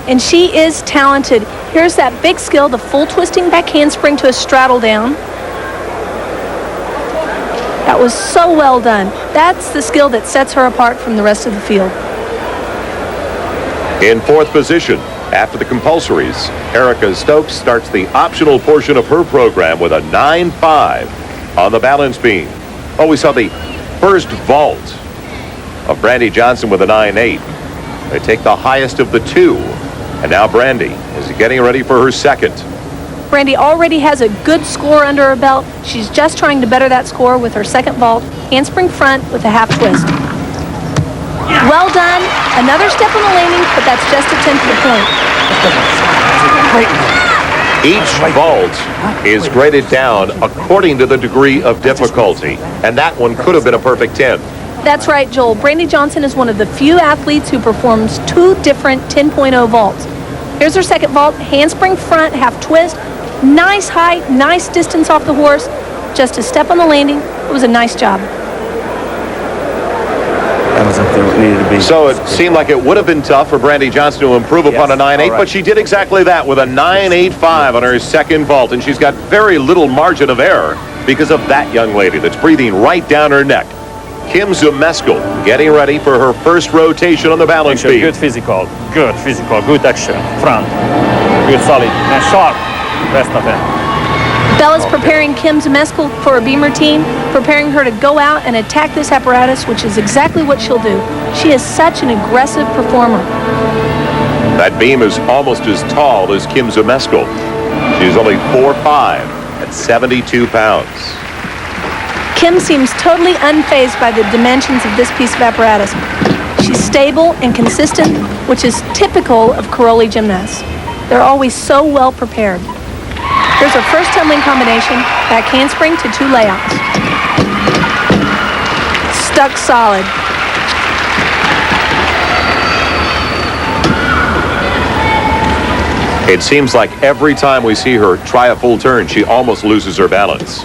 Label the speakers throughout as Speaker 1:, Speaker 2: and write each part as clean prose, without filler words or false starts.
Speaker 1: and she is talented. Here's that big skill, the full twisting back handspring to a straddle down. That was so well done. That's the skill that sets her apart from the rest of the field.
Speaker 2: In fourth position, after the compulsories, Erica Stokes starts the optional portion of her program with a 9.5 on the balance beam. Oh, we saw the first vault of Brandy Johnson with a 9.8. They take the highest of the two. And now Brandy is getting ready for her second.
Speaker 1: Brandy already has a good score under her belt. She's just trying to better that score with her second vault, handspring front with a half twist. Well done. Another step on the landing, but that's just a tenth of the point.
Speaker 2: Each vault is graded down according to the degree of difficulty, and that one could have been a perfect 10.
Speaker 1: That's right, Joel. Brandy Johnson is one of the few athletes who performs two different 10.0 vaults. Here's her second vault, handspring front, half twist. Nice height, nice distance off the horse. Just a step on the landing. It was a nice job.
Speaker 3: That was up there what needed to be.
Speaker 2: So it seemed like it would have been tough for Brandy Johnson to improve upon a 9.8, but she did exactly that with a 9.85 on her second vault, and she's got very little margin of error because of that young lady that's breathing right down her neck. Kim Zumeskel getting ready for her first rotation on the balance beam.
Speaker 4: Good physical, good action, front, good solid, and sharp, rest of it.
Speaker 1: Bella's preparing Kim Zumeskel for a beam routine, preparing her to go out and attack this apparatus, which is exactly what she'll do. She is such an aggressive performer.
Speaker 2: That beam is almost as tall as Kim Zumeskel. She's only 4'5" at 72 pounds.
Speaker 1: Kim seems totally unfazed by the dimensions of this piece of apparatus. She's stable and consistent, which is typical of Karolyi gymnasts. They're always so well prepared. Here's her first tumbling combination, back handspring to two layouts. Stuck solid.
Speaker 2: It seems like every time we see her try a full turn, she almost loses her balance.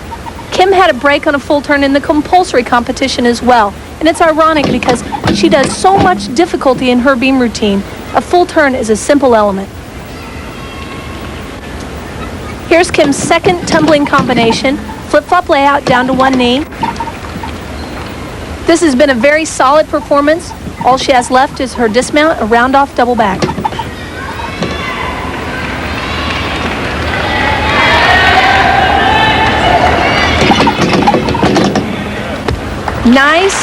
Speaker 1: Kim had a break on a full turn in the compulsory competition as well. And it's ironic because she does so much difficulty in her beam routine. A full turn is a simple element. Here's Kim's second tumbling combination, flip-flop layout down to one knee. This has been a very solid performance. All she has left is her dismount, a round-off double back. Nice.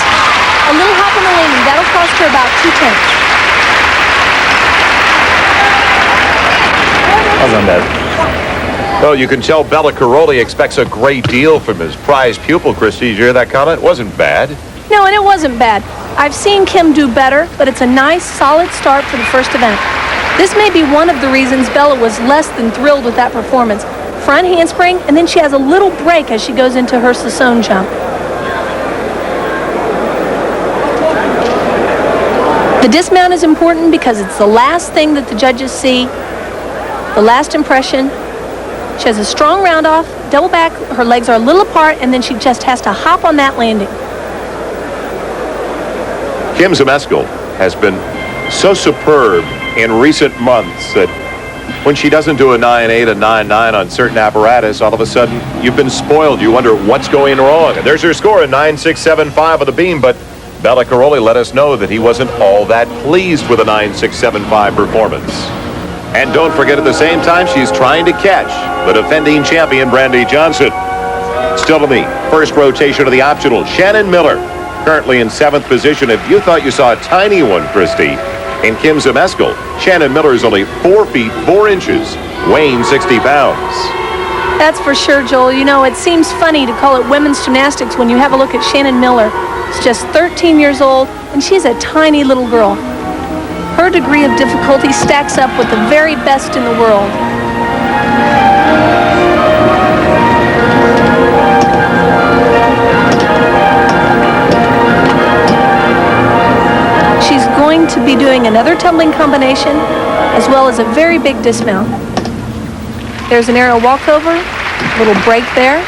Speaker 1: A little hop on the landing. That'll cost her about 2/10.
Speaker 4: Wasn't bad.
Speaker 2: Well, you can tell Bella Karolyi expects a great deal from his prize pupil, Christy. Did you hear that comment? It wasn't bad.
Speaker 1: No, and it wasn't bad. I've seen Kim do better, but it's a nice, solid start for the first event. This may be one of the reasons Bella was less than thrilled with that performance. Front handspring, and then she has a little break as she goes into her Sassone jump. The dismount is important because it's the last thing that the judges see, the last impression. She has a strong round off, double back, her legs are a little apart, and then she just has to hop on that landing.
Speaker 2: Kim Zumeskel has been so superb in recent months that when she doesn't do a 9.8, a 9.9 on certain apparatus, all of a sudden you've been spoiled. You wonder what's going wrong. And there's her score, a 9.675 on the beam, but Bella Karolyi let us know that he wasn't all that pleased with a 9.675 performance. And don't forget, at the same time, she's trying to catch the defending champion, Brandy Johnson. Still in the first rotation of the optional, Shannon Miller, currently in 7th position. If you thought you saw a tiny one, Christy, in Kim Zumeskel, Shannon Miller is only 4 feet 4 inches, weighing 60 pounds.
Speaker 1: That's for sure, Joel. You know, it seems funny to call it women's gymnastics when you have a look at Shannon Miller. She's just 13 years old, and she's a tiny little girl. Her degree of difficulty stacks up with the very best in the world. She's going to be doing another tumbling combination as well as a very big dismount. There's an aerial walkover, little break there.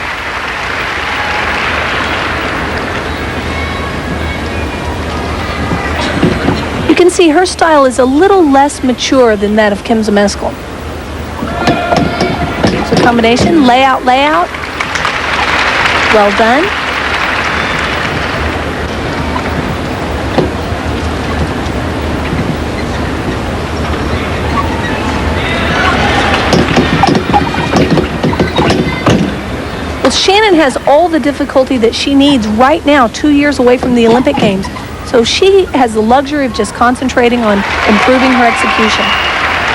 Speaker 1: You can see her style is a little less mature than that of Kim Zmeskal. So combination, layout. Well done. Well, Shannon has all the difficulty that she needs right now, 2 years away from the Olympic Games. So she has the luxury of just concentrating on improving her execution.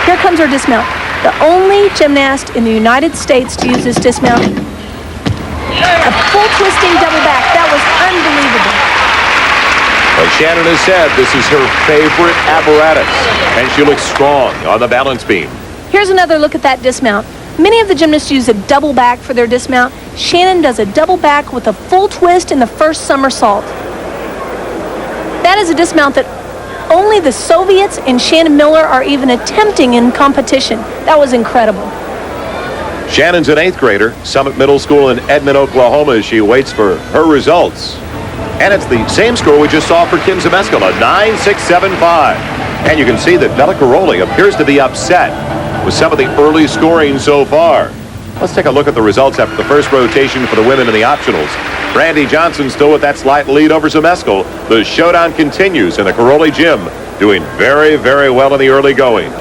Speaker 1: Here comes her dismount. The only gymnast in the United States to use this dismount. A full twisting double back. That was unbelievable.
Speaker 2: As Shannon has said, this is her favorite apparatus, and she looks strong on the balance beam.
Speaker 1: Here's another look at that dismount. Many of the gymnasts use a double back for their dismount. Shannon does a double back with a full twist in the first somersault. That is a dismount that only the Soviets and Shannon Miller are even attempting in competition. That was incredible.
Speaker 2: Shannon's an 8th grader, Summit Middle School in Edmond, Oklahoma, as she waits for her results. And it's the same score we just saw for Kim Zmeskal, a 9.675. And you can see that Bella Caroli appears to be upset with some of the early scoring so far. Let's take a look at the results after the first rotation for the women in the optionals. Brandy Johnson still with that slight lead over Zmeskal. The showdown continues in the Caroli gym, doing very, very well in the early going.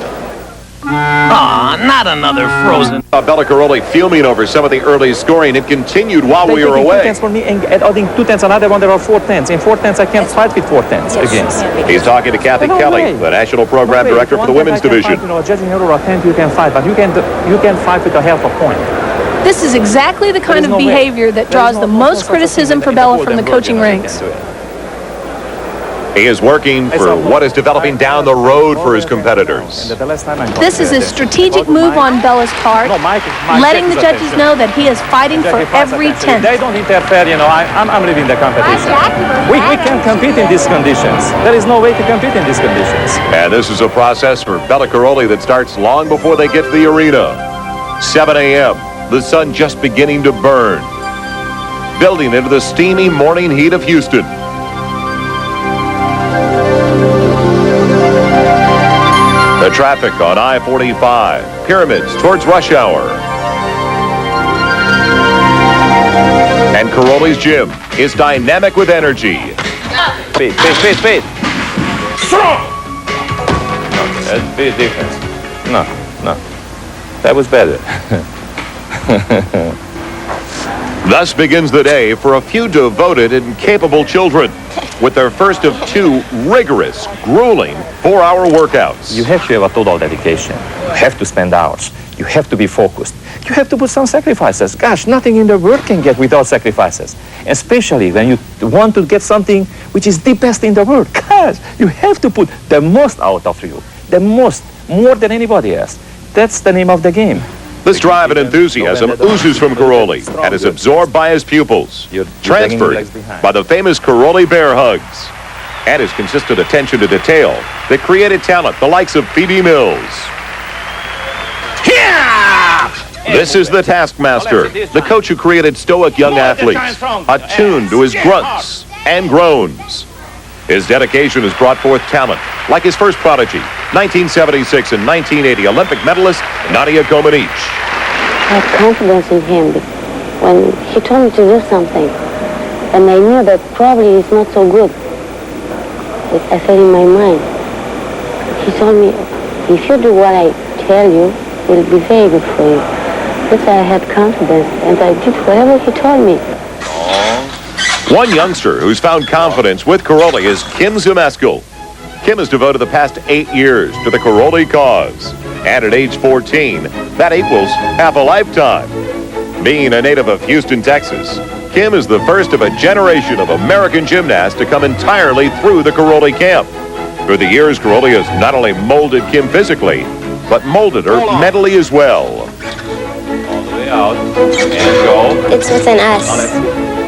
Speaker 5: Aw, not another frozen.
Speaker 2: Bella Caroli fuming over some of the early scoring. It continued while we were away.
Speaker 3: 2 tenths for me and adding 2 tenths, another one, there are 4 tenths. In 4 tenths, I can't fight with 4 tenths against.
Speaker 2: He's talking to Kathy Kelly, the National Program Director for the Women's Division.
Speaker 3: Fight, judging error of 10, you can fight, but you can fight with a half a point.
Speaker 1: This is exactly the kind of behavior that draws the most criticism for Bella from the coaching ranks.
Speaker 2: He is working for what is developing down the road for his competitors.
Speaker 1: This is a strategic move on Bella's part, letting the judges know that he is fighting for every tenth.
Speaker 3: They don't interfere, I'm leaving the competition. We can't compete in these conditions. There is no way to compete in these conditions.
Speaker 2: And this is a process for Bella Caroli that starts long before they get to the arena. 7 a.m., the sun just beginning to burn, building into the steamy morning heat of Houston. The traffic on I-45, Pyramids towards rush hour. And Caroli's gym is dynamic with energy.
Speaker 3: Speed.
Speaker 5: Strong!
Speaker 3: That's big difference. No. That was better.
Speaker 2: Thus begins the day for a few devoted and capable children with their first of 2 rigorous, grueling 4-hour workouts.
Speaker 3: You have to have a total dedication. You have to spend hours. You have to be focused. You have to put some sacrifices. Gosh, nothing in the world can get without sacrifices. Especially when you want to get something which is the best in the world. Gosh, you have to put the most out of you. The most, more than anybody else. That's the name of the game.
Speaker 2: This drive and enthusiasm oozes from Caroli and is absorbed by his pupils, transferred by the famous Caroli bear hugs, and his consistent attention to detail that created talent, the likes of Phoebe Mills. This is the taskmaster, the coach who created stoic young athletes, attuned to his grunts and groans. His dedication has brought forth talent, like his first prodigy, 1976 and 1980 Olympic medalist Nadia Comaneci.
Speaker 6: I had confidence in him when he told me to do something, and I knew that probably it's not so good. I said in my mind, he told me, if you do what I tell you, it will be very good for you. That's why I had confidence, and I did whatever he told me.
Speaker 2: One youngster who's found confidence with Caroli is Kim Zmeskal. Kim has devoted the past 8 years to the Caroli cause. And at age 14, that equals half a lifetime. Being a native of Houston, Texas, Kim is the first of a generation of American gymnasts to come entirely through the Caroli camp. Through the years, Caroli has not only molded Kim physically, but molded her mentally as well.
Speaker 3: All the way out and go.
Speaker 7: It's within us.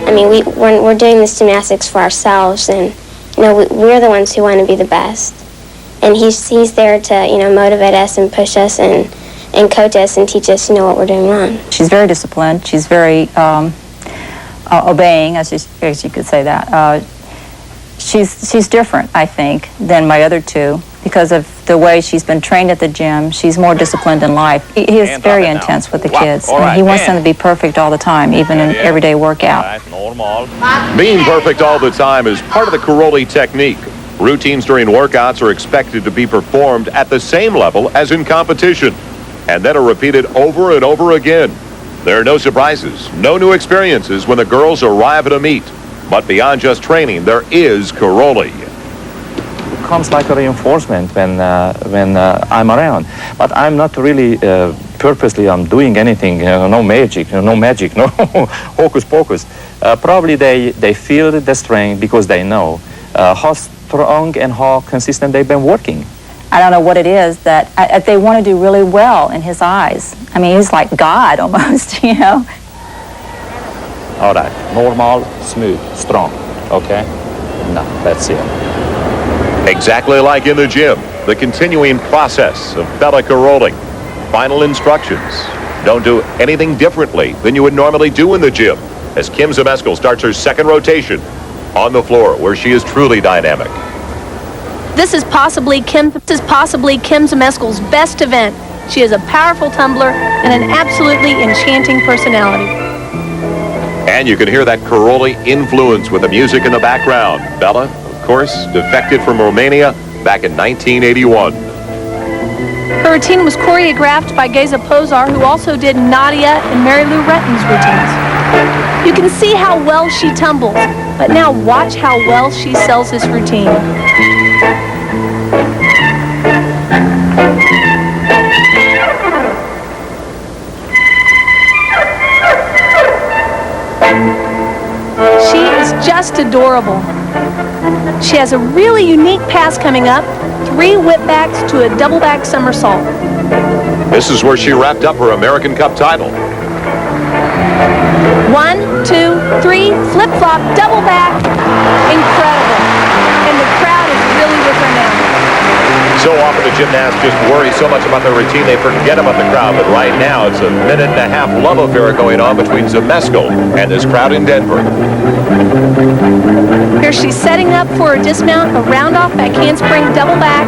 Speaker 7: I mean, we're doing this gymnastics for ourselves, and we're the ones who want to be the best. And he's there to motivate us and push us and coach us and teach us what we're doing wrong.
Speaker 8: She's very disciplined. She's very obeying, as you could say that. she's different, I think, than my other two because of the way she's been trained at the gym. She's more disciplined in life. He is very intense with the kids. I mean, he wants them to be perfect all the time, even in everyday workout.
Speaker 3: Normal.
Speaker 2: Being perfect all the time is part of the Caroli technique. Routines during workouts are expected to be performed at the same level as in competition, and then are repeated over and over again. There are no surprises, no new experiences when the girls arrive at a meet. But beyond just training, there is Caroli.
Speaker 3: It comes like a reinforcement when I'm around. But I'm not really purposely doing anything, no magic, no hocus pocus. Probably they feel the strength because they know how strong and how consistent they've been working.
Speaker 8: I don't know what it is that they want to do really well in his eyes. I mean, he's like God almost, you know.
Speaker 3: All right, normal, smooth, strong, okay? Now, that's it.
Speaker 2: Exactly like in the gym, the continuing process of Bella Caroli. Final instructions. Don't do anything differently than you would normally do in the gym as Kim Zmeskal starts her second rotation on the floor where she is truly dynamic.
Speaker 1: This is possibly Kim Zmeskal's best event. She is a powerful tumbler and an absolutely enchanting personality.
Speaker 2: And you can hear that Caroli influence with the music in the background. Bella, of course, defected from Romania back in 1981.
Speaker 1: Her routine was choreographed by Geza Pozar, who also did Nadia and Mary Lou Retton's routines. You can see how well she tumbles, but now watch how well she sells this routine. She is just adorable. She has a really unique pass coming up, 3 whipbacks to a double back somersault.
Speaker 2: This is where she wrapped up her American Cup title.
Speaker 1: 1, 2, 3, flip-flop, double back. Incredible. And the crowd is really with her now.
Speaker 2: So often the gymnasts just worry so much about their routine they forget about the crowd. But right now it's a minute-and-a-half love affair going on between Zmeskal and this crowd in Denver.
Speaker 1: Here she's setting up for a dismount, a round-off back handspring, double back.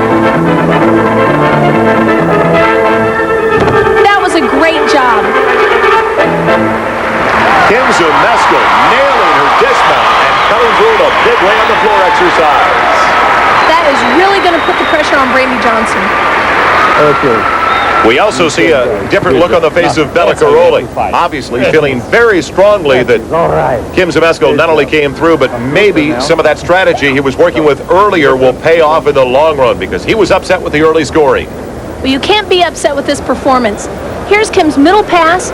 Speaker 1: That was a great job.
Speaker 2: Kim Zmeskal nailing her dismount and coming through in a big way on the floor exercise.
Speaker 1: That is really going to put the pressure on Brandy Johnson.
Speaker 2: We also see a different look on the face of Bella Caroli, obviously feeling very strongly that Kim Zmeskal not only came through, but maybe some of that strategy he was working with earlier will pay off in the long run because he was upset with the early scoring.
Speaker 1: Well, you can't be upset with this performance. Here's Kim's middle pass,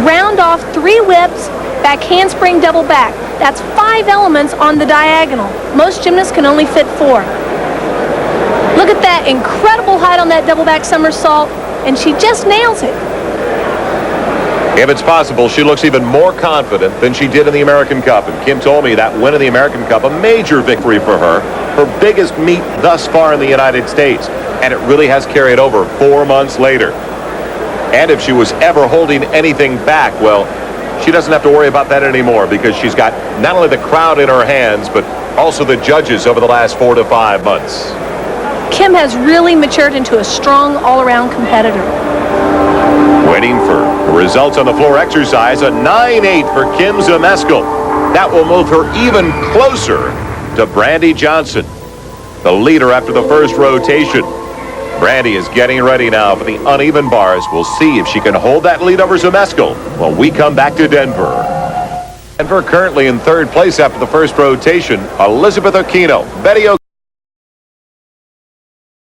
Speaker 1: round off, 3 whips, back handspring, double back. That's 5 elements on the diagonal. Most gymnasts can only fit 4. Look at that incredible height on that double back somersault, and she just nails it.
Speaker 2: If it's possible, she looks even more confident than she did in the American Cup. And Kim told me that win in the American Cup, a major victory for her, her biggest meet thus far in the United States. And it really has carried over 4 months later. And if she was ever holding anything back, well, she doesn't have to worry about that anymore because she's got not only the crowd in her hands, but also the judges over the last 4 to 5 months.
Speaker 1: Kim has really matured into a strong all-around competitor.
Speaker 2: Waiting for results on the floor exercise, a 9-8 for Kim Zmeskal. That will move her even closer to Brandy Johnson, the leader after the first rotation. Brandy is getting ready now for the uneven bars. We'll see if she can hold that lead over Zmeskal when we come back to Denver. Denver currently in 3rd place after the first rotation. Elizabeth Aquino, Betty